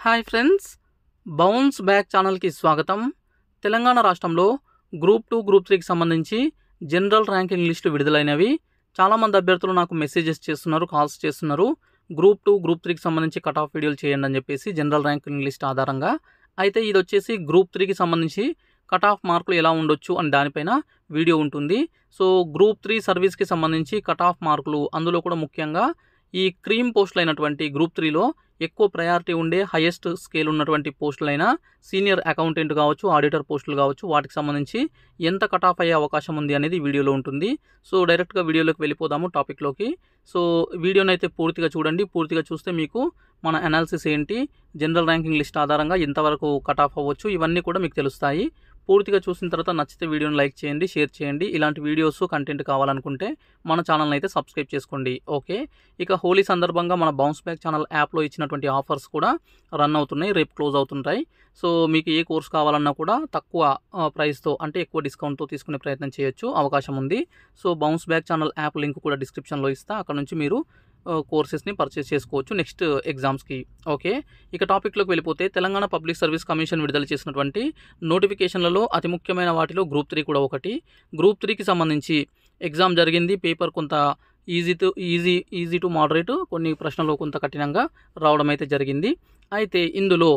Hi friends, bounce back ఛానల్కి స్వాగతం. తెలంగాణ రాష్ట్రంలో గ్రూప్ 2 గ్రూప్ 3కి సంబంధించి జనరల్ ర్యాంకింగ్ లిస్టు విడుదలైనవి. చాలామంది అభ్యర్థులు నాకు మెసేజెస్ చేస్తున్నారు, కాల్స్ చేస్తున్నారు. గ్రూప్ 2 గ్రూప్ 3కి సంబంధించి కట్ ఆఫ్ వీడియోలు చేయండి అని చెప్పేసి జనరల్ ర్యాంకింగ్ లిస్ట్ ఆధారంగా. అయితే ఇది వచ్చేసి గ్రూప్ 3కి సంబంధించి కట్ ఆఫ్ మార్కులు ఎలా ఉండొచ్చు అని దానిపైన వీడియో ఉంటుంది. సో గ్రూప్ 3 సర్వీస్కి సంబంధించి కట్ ఆఫ్ మార్కులు, అందులో కూడా ముఖ్యంగా ఈ క్రీమ్ పోస్టులు అయినటువంటి గ్రూప్ 3లో ఎక్కువ ప్రయారిటీ ఉండే హైయెస్ట్ స్కేల్ ఉన్నటువంటి పోస్టులైన సీనియర్ అకౌంటెంట్ కావచ్చు, ఆడిటర్ పోస్టులు కావచ్చు, వాటికి సంబంధించి ఎంత కట్ ఆఫ్ అయ్యే అవకాశం ఉంది అనేది వీడియోలో ఉంటుంది. సో డైరెక్ట్గా వీడియోలోకి వెళ్ళిపోదాము టాపిక్లోకి. సో వీడియోని అయితే పూర్తిగా చూడండి. పూర్తిగా చూస్తే మీకు మన అనాలిసిస్ ఏంటి, జనరల్ ర్యాంకింగ్ లిస్ట్ ఆధారంగా ఎంతవరకు కట్ ఆఫ్ అవ్వచ్చు, ఇవన్నీ కూడా మీకు తెలుస్తాయి. పూర్తిగా చూసిన తర్వాత నచ్చితే వీడియోని లైక్ చేయండి, షేర్ చేయండి. ఇలాంటి వీడియోస్ కంటెంట్ కావాలనుకుంటే మన ఛానల్ని అయితే సబ్స్క్రైబ్ చేసుకోండి. ఓకే, ఇక హోలీ సందర్భంగా మన బౌన్స్ బ్యాక్ ఛానల్ యాప్లో ఇచ్చినటువంటి ఆఫర్స్ కూడా రన్ అవుతున్నాయి, రేపు క్లోజ్ అవుతుంటాయి. సో మీకు ఏ కోర్స్ కావాలన్నా కూడా తక్కువ ప్రైస్తో, అంటే ఎక్కువ డిస్కౌంట్తో తీసుకునే ప్రయత్నం చేయొచ్చు, అవకాశం ఉంది. So bounce back channel app link కూడా డిస్క్రిప్షన్లో ఇస్తా, అక్కడ నుంచి మీరు కోర్సెస్ని పర్చేస్ చేసుకోవచ్చు నెక్స్ట్ ఎగ్జామ్స్కి. ఓకే, ఇక టాపిక్లోకి వెళ్ళిపోతే తెలంగాణ పబ్లిక్ సర్వీస్ కమిషన్ విడుదల చేసినటువంటి నోటిఫికేషన్లలో అతి ముఖ్యమైన వాటిలో గ్రూప్ 3 కూడా ఒకటి. గ్రూప్ 3కి సంబంధించి ఎగ్జామ్ జరిగింది. పేపర్ కొంత ఈజీ టు మోడరేట్, కొన్ని ప్రశ్నలు కొంత కఠినంగా రావడం అయితే జరిగింది. అయితే ఇందులో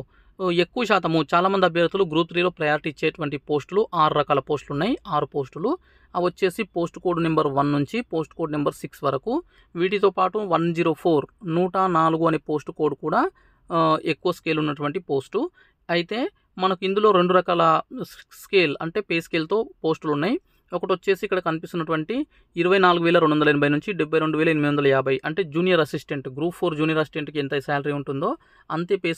ఎక్కువ శాతము చాలామంది అభ్యర్థులు గ్రూప్ 3లో ప్రయారిటీ ఇచ్చేటువంటి పోస్టులు 6 రకాల పోస్టులు ఉన్నాయి. 6 పోస్టులు అవి వచ్చేసి పోస్ట్ కోడ్ నెంబర్ 1 నుంచి పోస్ట్ కోడ్ నెంబర్ 6 వరకు. వీటితో పాటు 104 104 అనే పోస్ట్ కోడ్ కూడా ఎక్కువ స్కేల్ ఉన్నటువంటి పోస్టు. అయితే మనకు ఇందులో 2 రకాల స్కేల్, అంటే పే స్కేల్తో పోస్టులు ఉన్నాయి. ఒకటి వచ్చేసి ఇక్కడ కనిపిస్తున్నటువంటి 24,280 నుంచి 72,850, అంటే జూనియర్ అసిస్టెంట్, గ్రూప్ 4 జూనియర్ అసిస్టెంట్కి ఎంత శాలరీ ఉంటుందో అంతే పే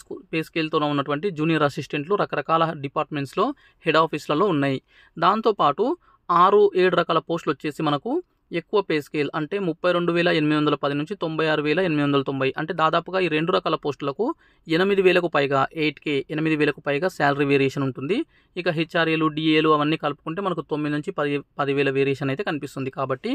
స్కేల్తో ఉన్నటువంటి జూనియర్ అసిస్టెంట్లు రకరకాల డిపార్ట్మెంట్స్లో, హెడ్ ఆఫీస్లలో ఉన్నాయి. దాంతోపాటు 6-7 రకాల పోస్టులు వచ్చేసి మనకు ఎక్కువ పే స్కేల్, అంటే 32,810 నుంచి 96,890, అంటే దాదాపుగా ఈ 2 రకాల పోస్టులకు 8,000కు పైగా, 8,000కు పైగా శాలరీ వేరియేషన్ ఉంటుంది. ఇక హెచ్ఆర్ఏలు, డిఏలు అవన్నీ కలుపుకుంటే మనకు 9 నుంచి 10,000 వేరియేషన్ అయితే కనిపిస్తుంది. కాబట్టి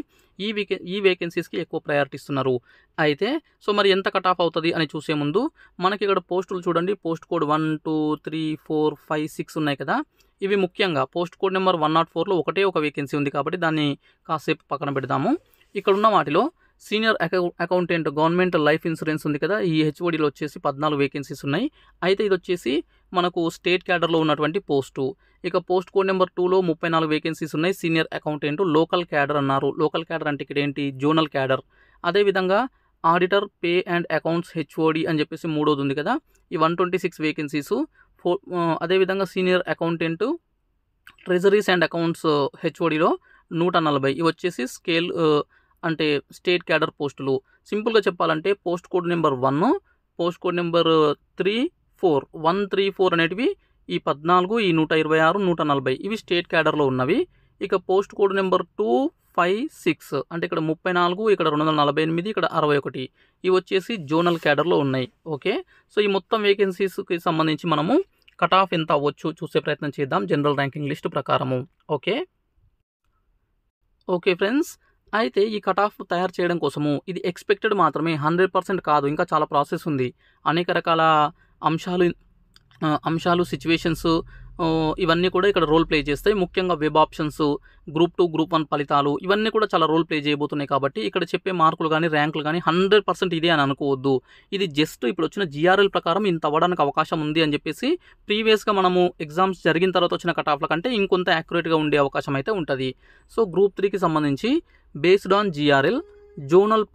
ఈ వేకెన్సీస్కి ఎక్కువ ప్రయారిటీ ఇస్తున్నారు. అయితే సో మరి ఎంత కట్ ఆఫ్ అవుతుంది అని చూసే ముందు మనకి ఇక్కడ పోస్టులు చూడండి. పోస్ట్ కోడ్ 1, 2, 3, 4, 5, 6 ఉన్నాయి కదా. ఇవి ముఖ్యంగా పోస్ట్ కోడ్ నెంబర్ 104లో ఒకటే ఒక వేకెన్సీ ఉంది కాబట్టి దాన్ని కాసేపు పక్కన పెడదాము. ఇక్కడ ఉన్న వాటిలో senior accountant government life insurance ఉంది కదా, ఈ హెచ్ఓడిలో వచ్చేసి 14 వేకెన్సీస్ ఉన్నాయి. అయితే ఇది వచ్చేసి మనకు స్టేట్ క్యాడర్లో ఉన్నటువంటి పోస్టు. ఇక పోస్ట్ కోడ్ నెంబర్ 2లో 34 వేకెన్సీస్ ఉన్నాయి. సీనియర్ అకౌంటెంట్ లోకల్ క్యాడర్ అన్నారు. లోకల్ క్యాడర్ అంటే ఇక్కడ ఏంటి, జోనల్ క్యాడర్. అదేవిధంగా auditor pay and accounts HOD అని చెప్పేసి మూడోది ఉంది కదా, ఈ 126 వేకెన్సీసు. అదేవిధంగా senior accountant treasuries and accounts హెచ్ఓడిలో 140. ఇవి వచ్చేసి స్కేల్, అంటే స్టేట్ క్యాడర్ పోస్టులు. సింపుల్గా చెప్పాలంటే post code number 1, post code number 3, 4, 134 అనేటివి ఈ 14, ఈ 126, 140 ఇవి స్టేట్ క్యాడర్లో ఉన్నవి. ఇక పోస్ట్ కోడ్ నెంబర్ 2, 5, 6 అంటే ఇక్కడ 34, ఇక్కడ 248, ఇక్కడ 61 ఇవి వచ్చేసి జోనల్ క్యాడర్లో ఉన్నాయి. ఓకే, సో ఈ మొత్తం వేకెన్సీస్కి సంబంధించి మనము కట్ ఆఫ్ ఎంత అవ్వచ్చు చూసే ప్రయత్నం చేద్దాం జనరల్ ర్యాంకింగ్ లిస్ట్ ప్రకారము. ఓకే ఫ్రెండ్స్, అయితే ఈ కట్ ఆఫ్ తయారు చేయడం కోసము ఇది ఎక్స్పెక్టెడ్ మాత్రమే, 100% కాదు, ఇంకా చాలా ప్రాసెస్ ఉంది. అనేక రకాల అంశాలు సిచ్యువేషన్స్ ఇవన్నీ కూడా ఇక్కడ రోల్ ప్లే చేస్తాయి. ముఖ్యంగా వెబ్ ఆప్షన్స్, గ్రూప్ 2 గ్రూప్ 1 ఫలితాలు ఇవన్నీ కూడా చాలా రోల్ ప్లే చేయబోతున్నాయి. కాబట్టి ఇక్కడ చెప్పే మార్కులు కానీ ర్యాంకులు కానీ 100% ఇదే అని అనుకోవద్దు. ఇది జస్ట్ ఇప్పుడు వచ్చిన జిఆర్ఎల్ ప్రకారం ఇంత అవ్వడానికి అవకాశం ఉంది అని చెప్పేసి ప్రీవియస్గా మనము ఎగ్జామ్స్ జరిగిన తర్వాత వచ్చిన కట్ ఆఫ్ల కంటే ఇంకొంత యాక్యురేట్గా ఉండే అవకాశం అయితే ఉంటుంది. సో గ్రూప్ 3కి సంబంధించి based on GRL zonal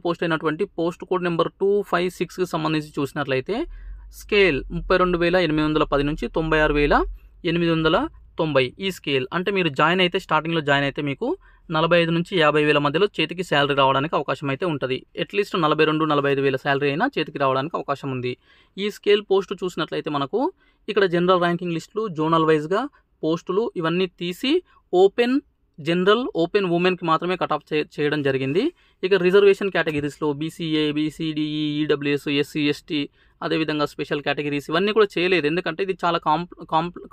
post అయినటువంటి పోస్ట్ కోడ్ నెంబర్ 2, 5, 6కి సంబంధించి చూసినట్లయితే స్కేల్ 32,810 నుంచి 96,890 ఈ స్కేల్. అంటే మీరు స్టార్టింగ్లో జాయిన్ అయితే మీకు 45 నుంచి 50,000 మధ్యలో చేతికి శాలరీ రావడానికి అవకాశం అయితే ఉంటుంది. అట్లీస్ట్ 42-45,000 శాలరీ అయినా చేతికి రావడానికి అవకాశం ఉంది. ఈ స్కేల్ పోస్టు చూసినట్లయితే మనకు ఇక్కడ జనరల్ ర్యాంకింగ్ లిస్టులు, జోనల్ వైజ్గా పోస్టులు ఇవన్నీ తీసి ఓపెన్ జనరల్, ఓపెన్ ఉమెన్కి మాత్రమే కట్ ఆఫ్ చేయడం జరిగింది. ఇక రిజర్వేషన్ కేటగిరీస్లో BCA, BCDE, EWS, SC, ST, అదేవిధంగా స్పెషల్ కేటగిరీస్ ఇవన్నీ కూడా చేయలేదు. ఎందుకంటే ఇది చాలా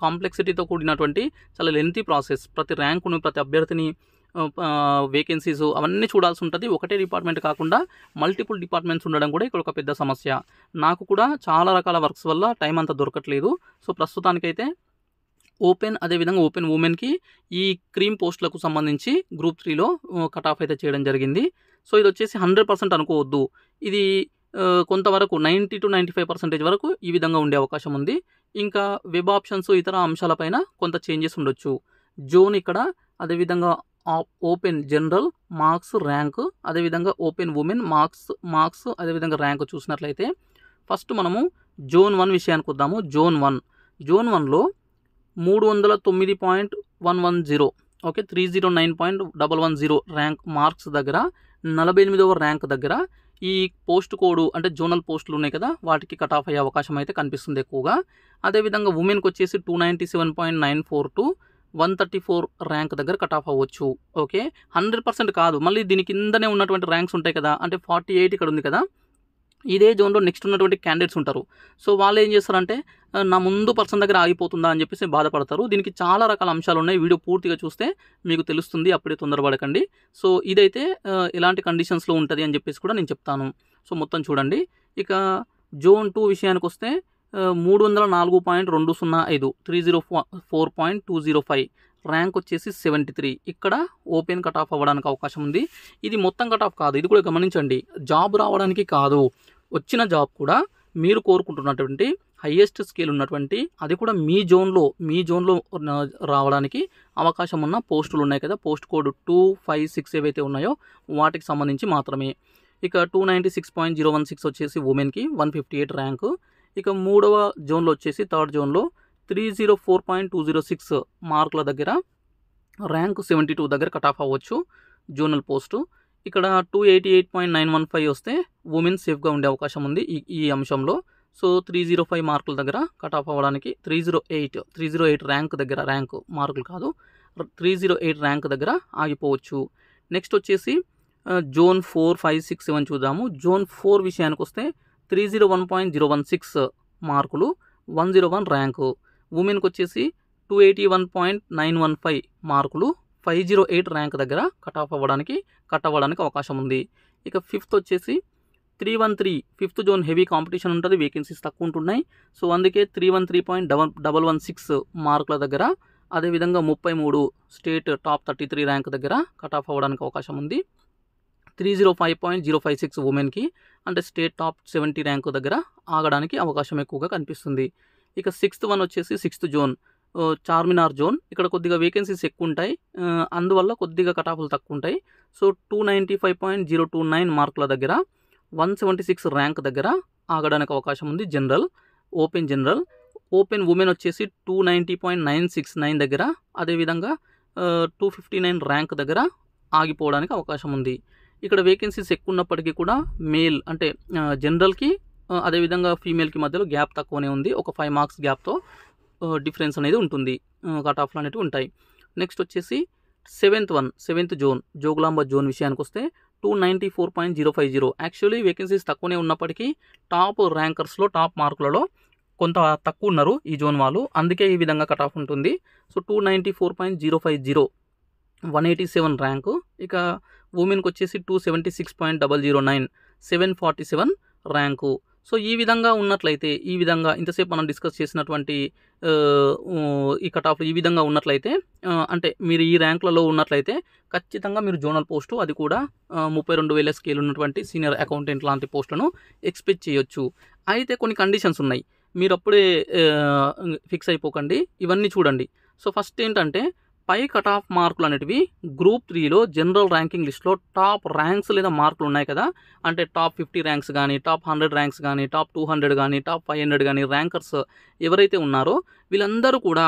కాంప్లెక్సిటీతో కూడినటువంటి చాలా లెంతీ ప్రాసెస్. ప్రతి ర్యాంకును, ప్రతి అభ్యర్థిని వేకెన్సీస్ అవన్నీ చూడాల్సి ఉంటుంది. ఒకటే డిపార్ట్మెంట్ కాకుండా మల్టిపుల్ డిపార్ట్మెంట్స్ ఉండడం కూడా ఇక్కడ ఒక పెద్ద సమస్య. నాకు కూడా చాలా రకాల వర్క్స్ వల్ల టైం అంతా దొరకట్లేదు. సో ప్రస్తుతానికైతే ఓపెన్, అదేవిధంగా ఓపెన్ ఉమెన్కి ఈ క్రీమ్ పోస్టులకు సంబంధించి గ్రూప్ 3లో కట్ ఆఫ్ అయితే చేయడం జరిగింది. సో ఇది వచ్చేసి 100% అనుకోవద్దు. ఇది కొంతవరకు 90 to 95% వరకు ఈ విధంగా ఉండే అవకాశం ఉంది. ఇంకా వెబ్ ఆప్షన్స్ ఇతర అంశాలపైన కొంత చేంజెస్ ఉండొచ్చు. జోన్ ఇక్కడ, అదేవిధంగా ఓపెన్ జనరల్ మార్క్స్ ర్యాంక్, అదేవిధంగా ఓపెన్ ఉమెన్ మార్క్స్ అదేవిధంగా ర్యాంక్ చూసినట్లయితే ఫస్ట్ మనము జోన్ 1 విషయానికి వద్దాము. జోన్ 1లో 309.110, ఓకే, 309.110 ర్యాంక్ మార్క్స్ దగ్గర 48వ ర్యాంక్ దగ్గర ఈ పోస్ట్ కోడ్ అంటే జోనల్ పోస్టులు ఉన్నాయి కదా, వాటికి కట్ ఆఫ్ అయ్యే అవకాశం అయితే కనిపిస్తుంది ఎక్కువగా. అదేవిధంగా ఉమెన్కి వచ్చేసి 297.94 to 134 ర్యాంక్ దగ్గర కట్ ఆఫ్ అవ్వచ్చు. ఓకే, 100% కాదు, మళ్ళీ దీని కిందనే ఉన్నటువంటి ర్యాంక్స్ ఉంటాయి కదా, అంటే 48 ఇక్కడ ఉంది కదా, ఇదే జోన్లో నెక్స్ట్ ఉన్నటువంటి క్యాండిడేట్స్ ఉంటారు. సో వాళ్ళు ఏం చేస్తారంటే నా ముందు పర్సన్ దగ్గర ఆగిపోతుందా అని చెప్పేసి బాధపడతారు. దీనికి చాలా రకాల అంశాలు ఉన్నాయి. వీడియో పూర్తిగా చూస్తే మీకు తెలుస్తుంది, అప్పుడే తొందరపడకండి. సో ఇదైతే ఎలాంటి కండిషన్స్లో ఉంటుంది అని చెప్పేసి కూడా నేను చెప్తాను. సో మొత్తం చూడండి. ఇక జోన్ 2 విషయానికి వస్తే 304.205, 304.205 ర్యాంక్ వచ్చేసి 73. ఇక్కడ ఓపెన్ కట్ ఆఫ్ అవ్వడానికి అవకాశం ఉంది. ఇది మొత్తం కట్ ఆఫ్ కాదు, ఇది కూడా గమనించండి. జాబ్ రావడానికి కాదు, వచ్చిన జాబ్ కూడా మీరు కోరుకుంటున్నటువంటి హైయెస్ట్ స్కేల్ ఉన్నటువంటి, అది కూడా మీ జోన్లో రావడానికి అవకాశం ఉన్న పోస్టులు ఉన్నాయి కదా, పోస్ట్ కోడ్ 256 ఏవైతే ఉన్నాయో వాటికి సంబంధించి మాత్రమే. ఇక 296.016 వచ్చేసి ఉమెన్కి 158 ర్యాంకు. ఇక మూడవ జోన్లో వచ్చేసి థర్డ్ జోన్లో 304.206 మార్కుల దగ్గర ర్యాంక్ 72 దగ్గర కట్ ఆఫ్ అవ్వచ్చు జోనల్ పోస్టు. ఇక్కడ 288.915 వస్తే ఉమెన్ సేఫ్గా ఉండే అవకాశం ఉంది ఈ అంశంలో. సో 305 మార్కుల దగ్గర కట్ ఆఫ్ అవ్వడానికి 308 ర్యాంక్ దగ్గర, ర్యాంక్ మార్కులు కాదు, 308 ర్యాంక్ దగ్గర ఆగిపోవచ్చు. నెక్స్ట్ వచ్చేసి జోన్ 4, 5, 6, 7 చూద్దాము. జోన్ 4 విషయానికి వస్తే 301.016 మార్కులు, 101 ర్యాంకు. ఉమెన్కి వచ్చేసి 281.915 మార్కులు, 508 ర్యాంక్ దగ్గర కట్ అవ్వడానికి అవకాశం ఉంది. ఇక ఫిఫ్త్ వచ్చేసి 313, ఫిఫ్త్ జోన్ హెవీ కాంపిటీషన్ ఉంటుంది, వేకెన్సీస్ తక్కువ ఉంటున్నాయి. సో అందుకే 313.116 మార్కుల దగ్గర, అదేవిధంగా 33 స్టేట్ టాప్ 33 ర్యాంక్ దగ్గర కట్ ఆఫ్ అవ్వడానికి అవకాశం ఉంది. 305.056 ఉమెన్కి, అంటే స్టేట్ టాప్ 70 ర్యాంకు దగ్గర ఆగడానికి అవకాశం ఎక్కువగా కనిపిస్తుంది. ఇక సిక్స్త్ వన్ వచ్చేసి సిక్స్త్ జోన్ చార్మినార్ జోన్. ఇక్కడ కొద్దిగా వేకెన్సీస్ ఎక్కువ ఉంటాయి, అందువల్ల కొద్దిగా కట్ ఆఫ్లు తక్కువ ఉంటాయి. సో 295.029 మార్కుల దగ్గర 176 ర్యాంక్ దగ్గర ఆగడానికి అవకాశం ఉంది. ఓపెన్ ఉమెన్ వచ్చేసి 290.969 దగ్గర, అదేవిధంగా 259 ర్యాంక్ దగ్గర ఆగిపోవడానికి అవకాశం ఉంది. ఇక్కడ వేకెన్సీస్ ఎక్కువ ఉన్నప్పటికీ కూడా మేల్ అంటే జనరల్కి అదేవిధంగా ఫీమేల్కి మధ్యలో గ్యాప్ తక్కువనే ఉంది. ఒక 5 మార్క్స్ గ్యాప్తో డిఫరెన్స్ అనేది ఉంటుంది, కట్ ఆఫ్లు అనేవి ఉంటాయి. నెక్స్ట్ వచ్చేసి సెవెంత్ జోన్ జోగులాంబ జోన్ విషయానికి వస్తే 294.050. యాక్చువల్లీ వేకెన్సీస్ తక్కువనే ఉన్నప్పటికీ టాప్ ర్యాంకర్స్లో టాప్ మార్కులలో కొంత తక్కువ ఉన్నారు ఈ జోన్ వాళ్ళు, అందుకే ఈ విధంగా కట్ ఆఫ్ ఉంటుంది. So 294.050, 187 rank. ఇక ఉమెన్కి వచ్చేసి 276.009, 747 ర్యాంకు. సో ఈ విధంగా ఉన్నట్లయితే, ఈ విధంగా ఇంతసేపు మనం డిస్కస్ చేసినటువంటి ఈ కట్ ఆఫ్లు ఈ విధంగా ఉన్నట్లయితే, అంటే మీరు ఈ ర్యాంకులలో ఉన్నట్లయితే ఖచ్చితంగా మీరు జోనల్ పోస్టు, అది కూడా 32,000 స్కేల్ ఉన్నటువంటి సీనియర్ అకౌంటెంట్ లాంటి పోస్టులను ఎక్స్పెక్ట్ చేయొచ్చు. అయితే కొన్ని కండిషన్స్ ఉన్నాయి, మీరు అప్పుడే ఫిక్స్ అయిపోకండి, ఇవన్నీ చూడండి. సో ఫస్ట్ ఏంటంటే పై కట్ ఆఫ్ మార్కులు అనేటివి గ్రూప్ 3లో జనరల్ ర్యాంకింగ్ లిస్ట్లో టాప్ ర్యాంక్స్ లేదా మార్కులు ఉన్నాయి కదా, అంటే టాప్ 50 ర్యాంక్స్ కానీ, టాప్ 100 ర్యాంక్స్ కానీ, టాప్ 200 కానీ, టాప్ 500 కానీ ర్యాంకర్స్ ఎవరైతే ఉన్నారో వీళ్ళందరూ కూడా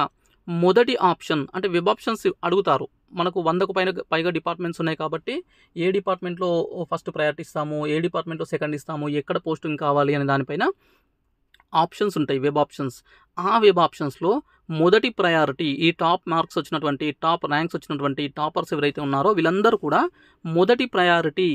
మొదటి ఆప్షన్ అంటే వెబ్ ఆప్షన్స్ అడుగుతారు. మనకు 100కు పైగా డిపార్ట్మెంట్స్ ఉన్నాయి కాబట్టి ఏ డిపార్ట్మెంట్లో ఫస్ట్ ప్రయారిటీ ఇస్తాము, ఏ డిపార్ట్మెంట్లో సెకండ్ ఇస్తాము, ఎక్కడ పోస్టింగ్ కావాలి అనే దానిపైన ఆప్షన్స్ ఉంటాయి, వెబ్ ఆప్షన్స్. ఆ వెబ్ ఆప్షన్స్లో మొదటి ప్రయారిటీ ఈ టాప్ మార్క్స్ వచ్చినటువంటి, టాప్ ర్యాంక్స్ వచ్చినటువంటి టాపర్స్ ఎవరైతే ఉన్నారో వీళ్ళందరూ కూడా మొదటి ప్రయారిటీ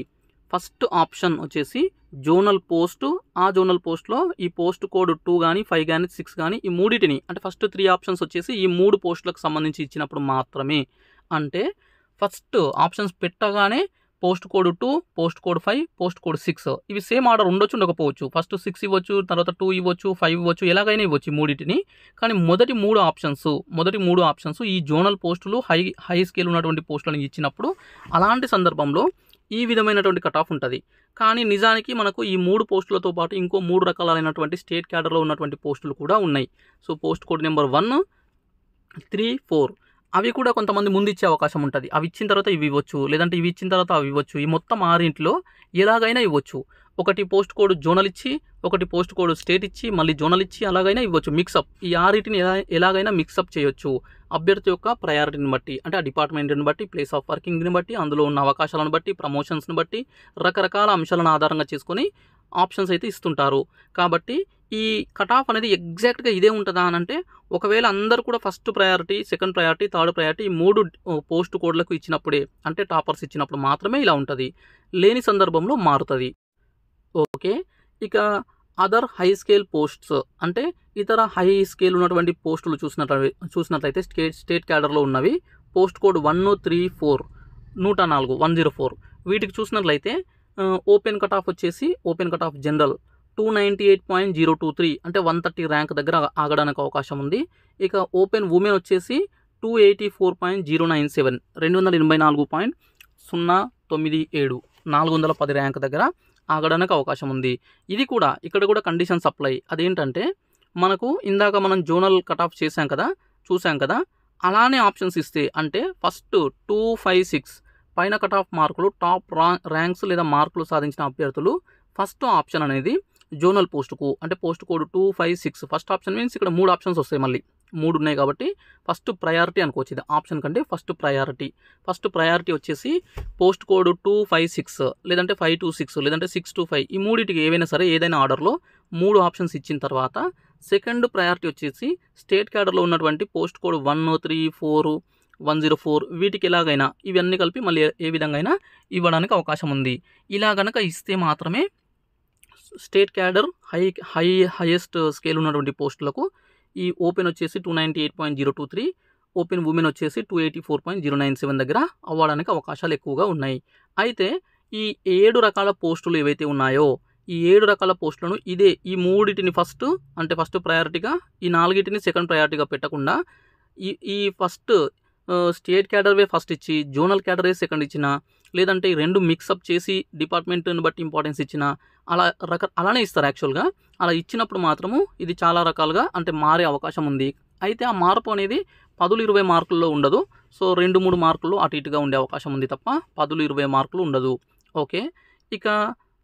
ఫస్ట్ ఆప్షన్ వచ్చేసి జోనల్ పోస్టు. ఆ జోనల్ పోస్ట్లో ఈ పోస్ట్ కోడ్ 2 కానీ 5 కానీ 6 కానీ ఈ మూడింటిని, అంటే ఫస్ట్ 3 ఆప్షన్స్ వచ్చేసి ఈ 3 పోస్టులకు సంబంధించి ఇచ్చినప్పుడు మాత్రమే. అంటే ఫస్ట్ ఆప్షన్స్ పెట్టగానే post code 2, post code 5, post code 6 ఇవి సేమ్ ఆర్డర్ ఉండొచ్చు ఉండకపోవచ్చు. ఫస్ట్ 6 ఇవ్వచ్చు, తర్వాత 2 ఇవ్వచ్చు, 5 ఇవ్వచ్చు, ఎలాగైనా ఇవ్వచ్చు మూడింటిని. కానీ మొదటి మూడు ఆప్షన్స్ ఈ జోనల్ పోస్టులు హై స్కేల్ ఉన్నటువంటి పోస్టులను ఇచ్చినప్పుడు అలాంటి సందర్భంలో ఈ విధమైనటువంటి కట్ ఆఫ్ ఉంటుంది. కానీ నిజానికి మనకు ఈ 3 పోస్టులతో పాటు ఇంకో 3 రకాలైనటువంటి స్టేట్ క్యాడర్లో ఉన్నటువంటి పోస్టులు కూడా ఉన్నాయి. సో పోస్ట్ కోడ్ నెంబర్ 1, 3, 4 అవి కూడా కొంతమంది ముందు ఇచ్చే అవకాశం ఉంటుంది. అవి ఇచ్చిన తర్వాత ఇవి ఇవ్వచ్చు, లేదంటే ఇవి ఇచ్చిన తర్వాత అవి ఇవ్వచ్చు. ఈ మొత్తం 6 ఎలాగైనా ఇవ్వచ్చు. ఒకటి పోస్ట్ కోడ్ జోనల్ ఇచ్చి, ఒకటి పోస్ట్ కోడ్ స్టేట్ ఇచ్చి, మళ్ళీ జోనల్ ఇచ్చి అలాగైనా ఇవ్వచ్చు. మిక్సప్ ఈ 6 ఎలాగైనా మిక్సప్ చేయొచ్చు అభ్యర్థి యొక్క ప్రయారిటీని బట్టి, అంటే ఆ డిపార్ట్మెంట్ని బట్టి, ప్లేస్ ఆఫ్ వర్కింగ్ని బట్టి, అందులో ఉన్న అవకాశాలను బట్టి, ప్రమోషన్స్ని బట్టి, రకరకాల అంశాలను ఆధారంగా చేసుకొని ఆప్షన్స్ అయితే ఇస్తుంటారు. కాబట్టి ఈ కట్ ఆఫ్ అనేది ఎగ్జాక్ట్గా ఇదే ఉంటుందా అని అంటే, ఒకవేళ అందరూ కూడా first priority, second priority, third priority ఈ 3 పోస్ట్ కోడ్లకు ఇచ్చినప్పుడే, అంటే టాపర్స్ ఇచ్చినప్పుడు మాత్రమే ఇలా ఉంటుంది. లేని సందర్భంలో మారుతుంది. ఓకే, ఇక అదర్ హై స్కేల్ పోస్ట్స్ అంటే ఇతర హై స్కేల్ ఉన్నటువంటి పోస్టులు చూసినట్లయితే స్టేట్ క్యాడర్లో ఉన్నవి పోస్ట్ కోడ్ 1, 3, 4 104 104 వీటికి చూసినట్లయితే ఓపెన్ కట్ ఆఫ్ వచ్చేసి ఓపెన్ కట్ ఆఫ్ జనరల్ 298.023 అంటే 130 ర్యాంక్ దగ్గర ఆగడానికి అవకాశం ఉంది. ఇక ఓపెన్ ఉమెన్ వచ్చేసి 284.097 284.097 410 ర్యాంక్ దగ్గర ఆగడానికి అవకాశం ఉంది. ఇక్కడ కూడా కండిషన్స్ అప్లై. అదేంటంటే మనకు ఇందాక మనం జోనల్ కట్ ఆఫ్ చూసాం కదా అలానే ఆప్షన్స్ ఇస్తే, అంటే ఫస్ట్ 2, 5, 6 పైన కట్ ఆఫ్ మార్కులు టాప్ ర్యాంక్స్ లేదా మార్కులు సాధించిన అభ్యర్థులు ఫస్ట్ ఆప్షన్ అనేది జోనల్ పోస్టుకు, అంటే post code 2, 5, 6 first option means ఇక్కడ 3 ఆప్షన్స్ వస్తాయి. మళ్ళీ 3 ఉన్నాయి కాబట్టి ఫస్ట్ ప్రయారిటీ అనుకోవచ్చు. ఇది ఆప్షన్ కంటే ఫస్ట్ ప్రయారిటీ వచ్చేసి పోస్ట్ కోడ్ 2, 5, 6 లేదంటే 5 to 6 లేదంటే 6 to 5 ఈ మూడింటికి ఏదైనా ఆర్డర్లో 3 ఆప్షన్స్ ఇచ్చిన తర్వాత సెకండ్ ప్రయారిటీ వచ్చేసి స్టేట్ క్యాడర్లో ఉన్నటువంటి పోస్ట్ కోడ్ 1, 3, 4, 104 వీటికి ఎలాగైనా ఇవన్నీ కలిపి మళ్ళీ ఏ విధంగా అయినా ఇవ్వడానికి అవకాశం ఉంది. ఇలా గనక ఇస్తే మాత్రమే స్టేట్ క్యాడర్ హైయెస్ట్ స్కేల్ ఉన్నటువంటి పోస్టులకు ఈ ఓపెన్ వచ్చేసి 298.023 ఓపెన్ ఉమెన్ వచ్చేసి 284.097 దగ్గర అవ్వడానికి అవకాశాలు ఎక్కువగా ఉన్నాయి. అయితే ఈ 7 రకాల పోస్టులు ఏవైతే ఉన్నాయో ఈ 7 రకాల పోస్టులను ఈ మూడింటిని ఫస్ట్ ప్రయారిటీగా, ఈ 4 సెకండ్ ప్రయారిటీగా పెట్టకుండా ఈ ఫస్ట్ స్టేట్ క్యాడర్వే ఫస్ట్ ఇచ్చి జోనల్ క్యాడరే సెకండ్ ఇచ్చిన, లేదంటే ఈ 2 మిక్సప్ చేసి డిపార్ట్మెంట్ని బట్టి ఇంపార్టెన్స్ ఇచ్చిన అలానే ఇస్తారు. యాక్చువల్గా అలా ఇచ్చినప్పుడు మాత్రము ఇది చాలా రకాలుగా అంటే మారే అవకాశం ఉంది. అయితే ఆ మార్పు అనేది 10-20 మార్కుల్లో ఉండదు. సో 2-3 మార్కుల్లో అటు ఇటుగా ఉండే అవకాశం ఉంది తప్ప 10-20 మార్కులు ఉండదు. ఓకే, ఇక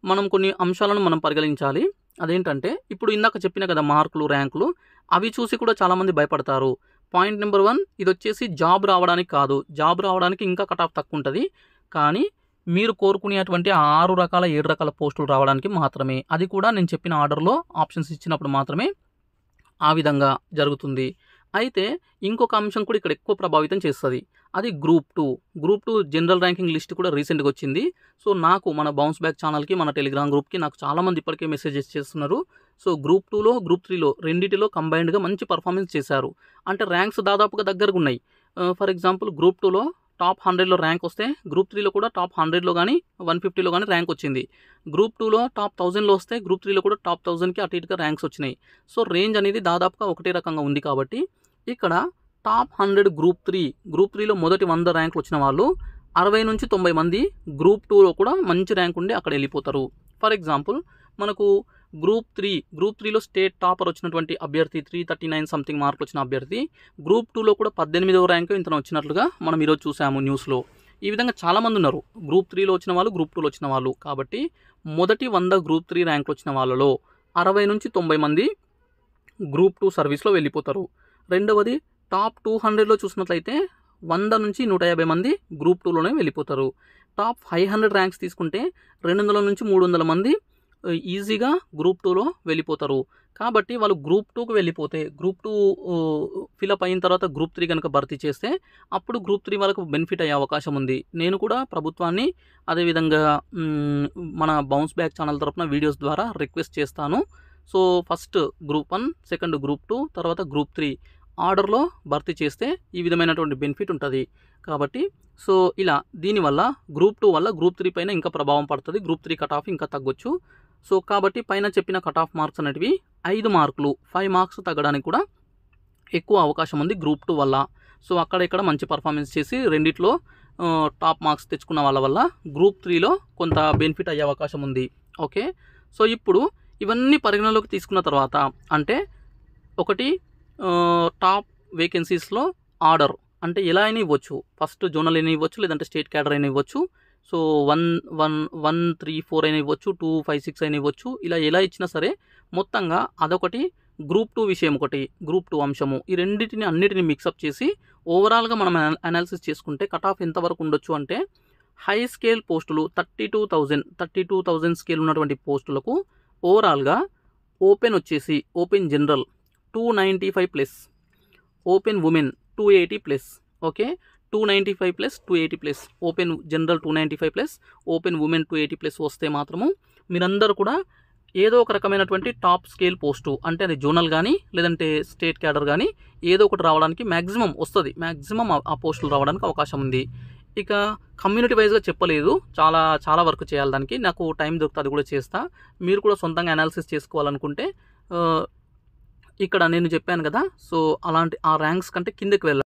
మనం కొన్ని అంశాలను మనం పరిగణించాలి. అదేంటంటే ఇప్పుడు ఇందాక చెప్పిన కదా మార్కులు, ర్యాంకులు అవి చూసి కూడా చాలామంది భయపడతారు. పాయింట్ నెంబర్ 1 ఇది వచ్చేసి జాబ్ రావడానికి కాదు. జాబ్ రావడానికి ఇంకా కట్ ఆఫ్ తక్కువ ఉంటుంది. కానీ మీరు కోరుకునేటువంటి 6 రకాల 7 రకాల పోస్టులు రావడానికి మాత్రమే. అది కూడా నేను చెప్పిన ఆర్డర్లో ఆప్షన్స్ ఇచ్చినప్పుడు మాత్రమే ఆ విధంగా జరుగుతుంది. అయితే ఇంకొక అంశం కూడా ఇక్కడ ఎక్కువ ప్రభావితం చేస్తుంది. అది గ్రూప్ 2 జనరల్ ర్యాంకింగ్ లిస్ట్ కూడా రీసెంట్గా వచ్చింది. సో నాకు మన బౌన్స్ బ్యాక్ ఛానల్కి, మన టెలిగ్రామ్ గ్రూప్కి నాకు చాలామంది ఇప్పటికే మెసేజెస్ చేస్తున్నారు. సో గ్రూప్ 2లో గ్రూప్ 3లో రెండింటిలో కంబైన్డ్గా మంచి పర్ఫార్మెన్స్ చేశారు. అంటే ర్యాంక్స్ దాదాపుగా దగ్గరగా ఉన్నాయి. ఫర్ ఎగ్జాంపుల్ గ్రూప్ 2లో టాప్ 100లో ర్యాంక్ వస్తే గ్రూప్ 3లో కూడా టాప్ 100లో కానీ 150లో కానీ ర్యాంక్ వచ్చింది. గ్రూప్ 2లో టాప్ 1000లో వస్తే గ్రూప్ 3లో కూడా టాప్ 1000కి అటు ఇటుగా ర్యాంక్స్ వచ్చినాయి. సో రేంజ్ అనేది దాదాపుగా ఒకటే రకంగా ఉంది. కాబట్టి ఇక్కడ టాప్ 100 గ్రూప్ 3లో మొదటి 100 ర్యాంకులు వచ్చిన వాళ్ళు 60 నుంచి 90 మంది గ్రూప్ 2లో కూడా మంచి ర్యాంక్ ఉండి అక్కడ వెళ్ళిపోతారు. ఫర్ ఎగ్జాంపుల్ మనకు గ్రూప్ 3లో స్టేట్ టాపర్ వచ్చినటువంటి అభ్యర్థి 339 సంథింగ్ మార్కులు వచ్చిన అభ్యర్థి గ్రూప్ 2లో కూడా 18వ ర్యాంకు ఇంతన వచ్చినట్లుగా మనం ఈరోజు చూసాము న్యూస్లో. ఈ విధంగా చాలామంది ఉన్నారు గ్రూప్ 3లో వచ్చిన వాళ్ళు, గ్రూప్ 2లో వచ్చిన వాళ్ళు. కాబట్టి మొదటి 100 గ్రూప్ 3 ర్యాంకులు వచ్చిన వాళ్ళలో 60 నుంచి 90 మంది గ్రూప్ 2 సర్వీస్లో వెళ్ళిపోతారు. రెండవది టాప్ 200లో చూసినట్లయితే 100 నుంచి 150 మంది గ్రూప్ 2లోనే వెళ్ళిపోతారు. టాప్ 500 ర్యాంక్స్ తీసుకుంటే 200 నుంచి 300 మంది ఈజీగా గ్రూప్ 2లో వెళ్ళిపోతారు. కాబట్టి వాళ్ళు గ్రూప్ 2కు వెళ్ళిపోతే గ్రూప్ 2 ఫిలప్ అయిన తర్వాత గ్రూప్ 3 కనుక భర్తీ చేస్తే అప్పుడు గ్రూప్ 3 వాళ్ళకు బెనిఫిట్ అయ్యే అవకాశం ఉంది. నేను కూడా ప్రభుత్వాన్ని అదేవిధంగా మన బౌన్స్ బ్యాక్ ఛానల్ తరపున వీడియోస్ ద్వారా రిక్వెస్ట్ చేస్తాను. So first group 1, second group 2, తర్వాత గ్రూప్ 3 ఆర్డర్లో భర్తీ చేస్తే ఈ విధమైనటువంటి బెనిఫిట్ ఉంటుంది. కాబట్టి సో ఇలా దీనివల్ల గ్రూప్ 2 వల్ల గ్రూప్ 3 పైన ఇంకా ప్రభావం పడుతుంది. గ్రూప్ 3 కట్ ఆఫ్ ఇంకా తగ్గొచ్చు. సో కాబట్టి పైన చెప్పిన కట్ ఆఫ్ మార్క్స్ అనేటివి 5 మార్కులు 5 మార్క్స్ తగ్గడానికి కూడా ఎక్కువ అవకాశం ఉంది గ్రూప్ 2 వల్ల. సో అక్కడ ఇక్కడ మంచి పర్ఫార్మెన్స్ చేసి రెండిట్లో టాప్ మార్క్స్ తెచ్చుకున్న వాళ్ళ వల్ల గ్రూప్ 3లో కొంత బెనిఫిట్ అయ్యే అవకాశం ఉంది. ఓకే, సో ఇప్పుడు ఇవన్నీ పరిగణలోకి తీసుకున్న తర్వాత అంటే ఒకటి టాప్ వేకెన్సీస్లో ఆర్డర్ అంటే ఎలా అయినా ఇవ్వచ్చు. ఫస్ట్ జోనల్ అయినా ఇవ్వచ్చు, లేదంటే స్టేట్ క్యాడర్ అయినా ఇవ్వచ్చు. సో 1, 3, 4 అయినా ఇవ్వచ్చు, 2, 5, 6 అయినా ఇవ్వచ్చు. ఇలా ఎలా ఇచ్చినా సరే మొత్తంగా అదొకటి, గ్రూప్ 2 విషయం ఒకటి, గ్రూప్ 2 అంశము, ఈ అన్నిటిని మిక్సప్ చేసి ఓవరాల్గా మనం అనాలిసిస్ చేసుకుంటే కట్ ఆఫ్ ఎంతవరకు ఉండొచ్చు అంటే హై స్కేల్ పోస్టులు 32,000 స్కేల్ ఉన్నటువంటి పోస్టులకు ఓవరాల్గా ఓపెన్ వచ్చేసి open general 295+, open women 280+. Okay, 295+, 280+, open general 295+, open women 280+ వస్తే మాత్రము మీరందరూ కూడా ఏదో ఒక రకమైనటువంటి టాప్ స్కేల్ పోస్టు అంటే అది జోనల్ కానీ లేదంటే స్టేట్ క్యాడర్ కానీ ఏదో ఒకటి రావడానికి మ్యాక్సిమం వస్తుంది. మ్యాక్సిమం ఆ పోస్టులు రావడానికి అవకాశం ఉంది. ఇక కమ్యూనిటీ వైజ్గా చెప్పలేదు, చాలా వర్క్ చేయాలి దానికి. నాకు టైం దొరికితే అది కూడా చేస్తా. మీరు కూడా సొంతంగా అనాలిసిస్ చేసుకోవాలనుకుంటే ఇక్కడ నేను చెప్పాను కదా, సో అలాంటి ఆ ర్యాంక్స్ కంటే కిందకి వెళ్ళాలి.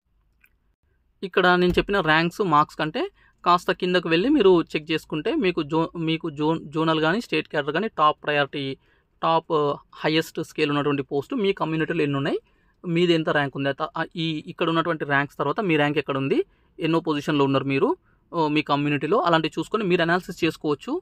ఇక్కడ నేను చెప్పిన ర్యాంక్స్ మార్క్స్ కంటే కాస్త కిందకు వెళ్ళి మీరు చెక్ చేసుకుంటే మీకు జోనల్ కానీ స్టేట్ క్యాడర్ కానీ top priority, top highest scale ఉన్నటువంటి పోస్టు మీ కమ్యూనిటీలో ఎన్ని ఉన్నాయి, మీది ఎంత ర్యాంక్ ఉంది, ఇక్కడ ఉన్నటువంటి ర్యాంక్స్ తర్వాత మీ ర్యాంక్ ఎక్కడ ఉంది, ఎన్నో పొజిషన్లో ఉన్నారు మీరు మీ కమ్యూనిటీలో, అలాంటివి చూసుకొని మీరు అనాలిసిస్ చేసుకోవచ్చు.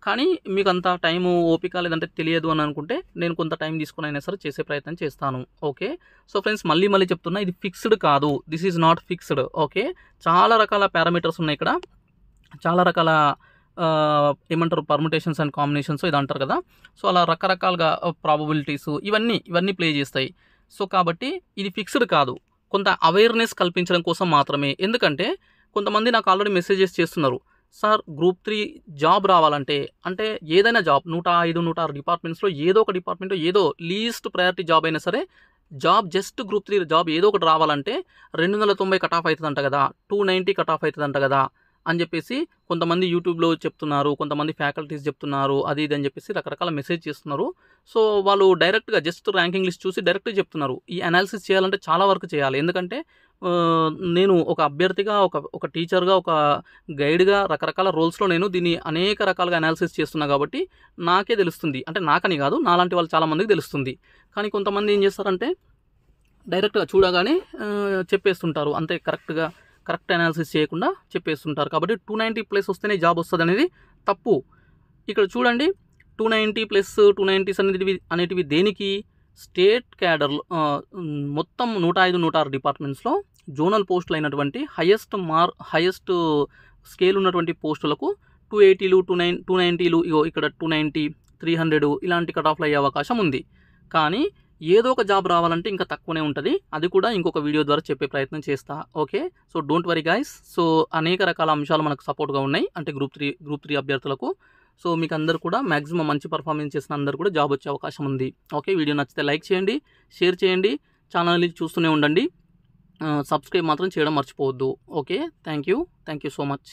కానీ మీకు అంత టైము ఓపిక లేదంటే తెలియదు అని అనుకుంటే నేను కొంత టైం తీసుకుని అయినా సరే చేసే ప్రయత్నం చేస్తాను. ఓకే, సో ఫ్రెండ్స్ మళ్ళీ చెప్తున్నా, ఇది ఫిక్స్డ్ కాదు, this is not fixed. Okay, చాలా రకాల పారామీటర్స్ ఉన్నాయి ఇక్కడ, చాలా రకాల ఏమంటారు పర్ముటేషన్స్ అండ్ కాంబినేషన్స్ ఇది అంటారు కదా. సో అలా రకరకాలుగా ప్రాబబిలిటీస్ ఇవన్నీ ప్లే చేస్తాయి. సో కాబట్టి ఇది ఫిక్స్డ్ కాదు, కొంత అవేర్నెస్ కల్పించడం కోసం మాత్రమే. ఎందుకంటే కొంతమంది నాకు ఆల్రెడీ మెసేజెస్ చేస్తున్నారు, సార్ గ్రూప్ 3 జాబ్ రావాలంటే అంటే ఏదైనా జాబ్ 105, 106 డిపార్ట్మెంట్స్లో ఏదో ఒక డిపార్ట్మెంట్లో ఏదో లీస్ట్ ప్రయారిటీ జాబ్ అయినా సరే జస్ట్ గ్రూప్ 3 జాబ్ ఏదో ఒకటి రావాలంటే 290 కట్ ఆఫ్ అవుతుందంట కదా, 290 కట్ ఆఫ్ అవుతుందంట కదా అని చెప్పేసి కొంతమంది యూట్యూబ్లో చెప్తున్నారు, కొంతమంది ఫ్యాకల్టీస్ చెప్తున్నారు, అది ఇది అని చెప్పేసి రకరకాల మెసేజ్ చేస్తున్నారు. సో వాళ్ళు డైరెక్ట్గా జస్ట్ ర్యాంకింగ్ లిస్ట్ చూసి డైరెక్ట్గా చెప్తున్నారు. ఈ అనాలిసిస్ చేయాలంటే చాలా వర్క్ చేయాలి. ఎందుకంటే నేను ఒక అభ్యర్థిగా, ఒక టీచర్గా, ఒక గైడ్గా రకరకాల రోల్స్లో నేను దీన్ని అనేక రకాలుగా అనాలిసిస్ చేస్తున్నా కాబట్టి నాకే తెలుస్తుంది. అంటే నాకని కాదు, నాలాంటి వాళ్ళు చాలామందికి తెలుస్తుంది. కానీ కొంతమంది ఏం చేస్తారంటే డైరెక్ట్గా చూడగానే చెప్పేస్తుంటారు, అంతే కరెక్ట్ అనాలిసిస్ చేయకుండా చెప్పేస్తుంటారు. కాబట్టి 290+ వస్తేనే జాబ్ వస్తుంది అనేది తప్పు. ఇక్కడ చూడండి 290+, 290s అనేటివి దేనికి, స్టేట్ క్యాడర్ మొత్తం 105, 106 డిపార్ట్మెంట్స్లో జోనల్ పోస్టులు అయినటువంటి హైయెస్ట్ స్కేల్ ఉన్నటువంటి పోస్టులకు 280లు 290లు ఇగో ఇక్కడ 290, 300 ఇలాంటి కట్ ఆఫ్లు అయ్యే అవకాశం ఉంది. కానీ ఏదో ఒక జాబ్ రావాలంటే ఇంకా తక్కువనే ఉంటుంది. అది కూడా ఇంకొక వీడియో ద్వారా చెప్పే ప్రయత్నం చేస్తా. Okay, so don't worry guys. So అనేక రకాల అంశాలు మనకు సపోర్ట్గా ఉన్నాయి అంటే గ్రూప్ 3 అభ్యర్థులకు. సో మీకు అందరూ కూడా మ్యాక్సిమం మంచి పర్ఫార్మెన్స్ చేసిన అందరూ కూడా జాబ్ వచ్చే అవకాశం ఉంది. ఓకే, వీడియో నచ్చితే లైక్ చేయండి, షేర్ చేయండి, ఛానల్ని చూస్తూనే ఉండండి, సబ్స్క్రైబ్ మాత్రం చేయడం మర్చిపోవద్దు. Okay, thank you so much.